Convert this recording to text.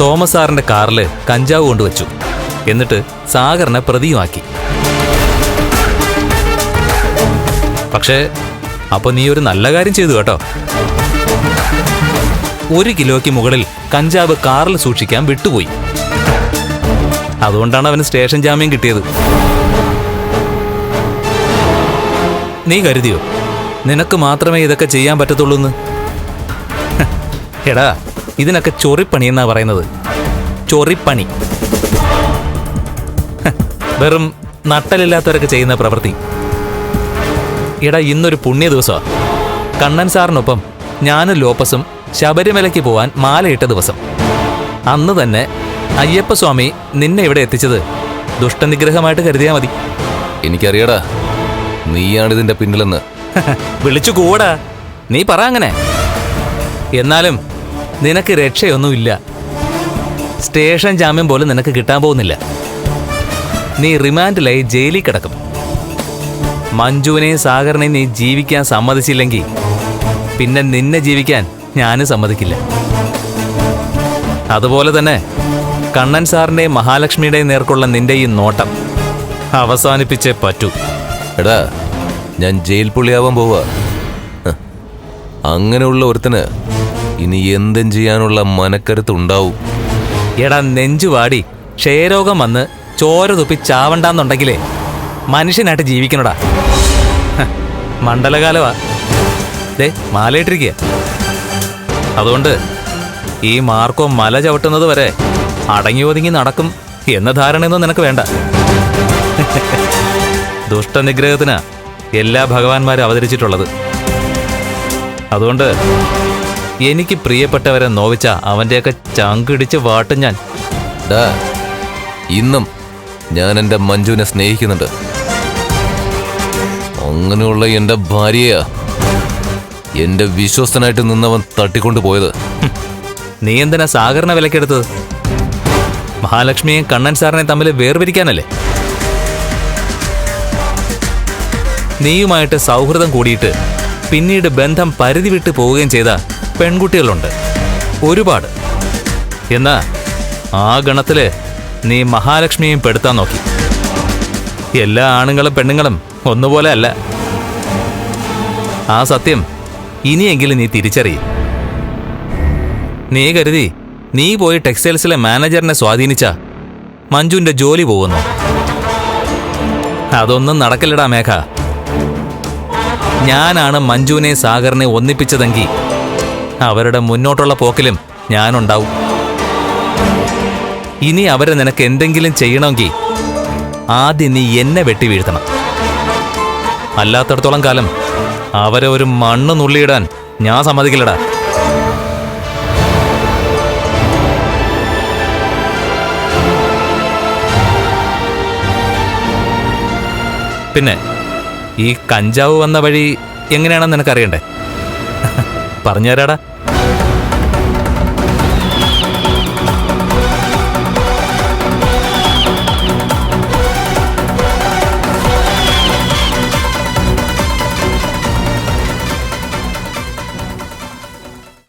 Thomas സാറിന്റെ കാറിൽ കഞ്ചാവ് കൊണ്ടുവച്ചു. എന്നിട്ട് സാഗറിനെ പ്രതിയുമാക്കി. പക്ഷേ അപ്പൊ നീ ഒരു നല്ല കാര്യം ചെയ്തു കേട്ടോ. 1 കിലോയ്ക്ക് മുകളിൽ കഞ്ചാവ് കാറിൽ സൂക്ഷിക്കാൻ വിട്ടുപോയി. അതുകൊണ്ടാണ് അവന് സ്റ്റേഷൻ ജാമ്യം കിട്ടിയത്. നീ കരുതിയോ നിനക്ക് മാത്രമേ ഇതൊക്കെ ചെയ്യാൻ പറ്റത്തുള്ളൂന്ന്? എടാ, ഇതിനൊക്കെ ചൊറിപ്പണി എന്നാ പറയുന്നത്. ചൊറിപ്പണി. വെറും നട്ടലില്ലാത്തവരൊക്കെ ചെയ്യുന്ന പ്രവൃത്തി. എടാ, ഇന്നൊരു പുണ്യ ദിവസമാ. കണ്ണൻ സാറിനൊപ്പം ഞാനും ലോപ്പസും ശബരിമലയ്ക്ക് പോവാൻ മാലയിട്ട ദിവസം. അന്ന് തന്നെ അയ്യപ്പസ്വാമി നിന്നെ ഇവിടെ എത്തിച്ചത് ദുഷ്ടനിഗ്രഹമായിട്ട് കരുതിയാ മതി. എനിക്കറിയടാ നീയാണിതിന്റെ പിന്നിലെന്ന്. വിളിച്ചു കൂടാ, നീ പറ അങ്ങനെ. എന്നാലും നിനക്ക് രക്ഷയൊന്നുമില്ല. സ്റ്റേഷൻ ജാമ്യം പോലും നിനക്ക് കിട്ടാൻ പോകുന്നില്ല. നീ റിമാൻഡിലായി ജയിലിൽ കിടക്കും. മഞ്ജുവിനെയും സാഗറിനെയും നീ ജീവിക്കാൻ സമ്മതിച്ചില്ലെങ്കിൽ പിന്നെ നിന്നെ ജീവിക്കാൻ ഞാനും സമ്മതിക്കില്ല. അതുപോലെ തന്നെ കണ്ണൻ സാറിന്റെയും മഹാലക്ഷ്മിയുടെയും നേർക്കുള്ള നിന്റെ ഈ നോട്ടം അവസാനിപ്പിച്ചേ പറ്റൂ. എടാ, ഞാൻ ജയിൽ പുള്ളിയാവാൻ പോവാ. അങ്ങനെയുള്ള ഒരുത്തന് ഇനി എന്തും ചെയ്യാനുള്ള മനക്കരുത്തുണ്ടാവും. എടാ, നെഞ്ചുവാടി ക്ഷയരോഗം വന്ന് ചോര തുപ്പി ചാവണ്ടെന്നുണ്ടെങ്കിലേ മനുഷ്യനായിട്ട് ജീവിക്കണടാ. മണ്ഡലകാലമാ. ദേ, മാലയിട്ടിരിക്കുക. അതുകൊണ്ട് ഈ മാർക്കോ മല ചവിട്ടുന്നത് വരെ അടങ്ങി ഒതുങ്ങി നടക്കും എന്ന ധാരണയൊന്നും നിനക്ക് വേണ്ട. ദുഷ്ടനിഗ്രഹത്തിനാ എല്ലാ ഭഗവാന്മാരും അവതരിച്ചിട്ടുള്ളത്. അതുകൊണ്ട് എനിക്ക് പ്രിയപ്പെട്ടവരെ നോവിച്ച അവൻ്റെയൊക്കെ ചങ്കിടിച്ച് വാട്ടും ഞാൻ. ഇന്നും ഞാൻ എൻ്റെ മഞ്ജുവിനെ സ്നേഹിക്കുന്നുണ്ട്. അങ്ങനെയുള്ള എൻ്റെ ഭാര്യയാ എൻ്റെ വിശ്വസ്തനായിട്ട് നിന്നവൻ തട്ടിക്കൊണ്ടു പോയത്. നീ എന്തിനാ സാഗറിനെ വിലക്കെടുത്തത്? മഹാലക്ഷ്മിയും കണ്ണൻ സാറിനെയും തമ്മിൽ വേർപിരിക്കാനല്ലേ? നീയുമായിട്ട് സൗഹൃദം കൂടിയിട്ട് പിന്നീട് ബന്ധം പരിധി വിട്ട് പോവുകയും ചെയ്ത പെൺകുട്ടികളുണ്ട് ഒരുപാട്. എന്നാ ആ ഗണത്തില് നീ മഹാലക്ഷ്മിയും പെടുത്താൻ നോക്കി. എല്ലാ ആണുങ്ങളും പെണ്ണുങ്ങളും ഒന്നുപോലെ അല്ല. ആ സത്യം ഇനിയെങ്കിലും നീ തിരിച്ചറിയും. നീ കരുതി നീ പോയി ടെക്സ്റ്റൈൽസിലെ മാനേജറിനെ സ്വാധീനിച്ച മഞ്ജുവിന്റെ ജോലി പോകുന്നു. അതൊന്നും നടക്കില്ലടാ മേഘ. ഞാനാണ് മഞ്ജുവിനെ സാഗറിനെ ഒന്നിപ്പിച്ചതെങ്കിൽ അവരുടെ മുന്നോട്ടുള്ള പോക്കിലും ഞാനുണ്ടാവും. ഇനി അവരെ നിനക്ക് എന്തെങ്കിലും ചെയ്യണമെങ്കിൽ ആദ്യം നീ എന്നെ വെട്ടി വീഴ്ത്തണം. അല്ലാത്തടത്തോളം കാലം അവരെ ഒരു മണ്ണ് നുള്ളിയിടാൻ ഞാൻ സമ്മതിക്കില്ലടാ. പിന്നെ ഈ കഞ്ചാവ് വന്ന വഴി എങ്ങനെയാണെന്ന് നിനക്കറിയണ്ടേ? പറഞ്ഞുതരാടാ.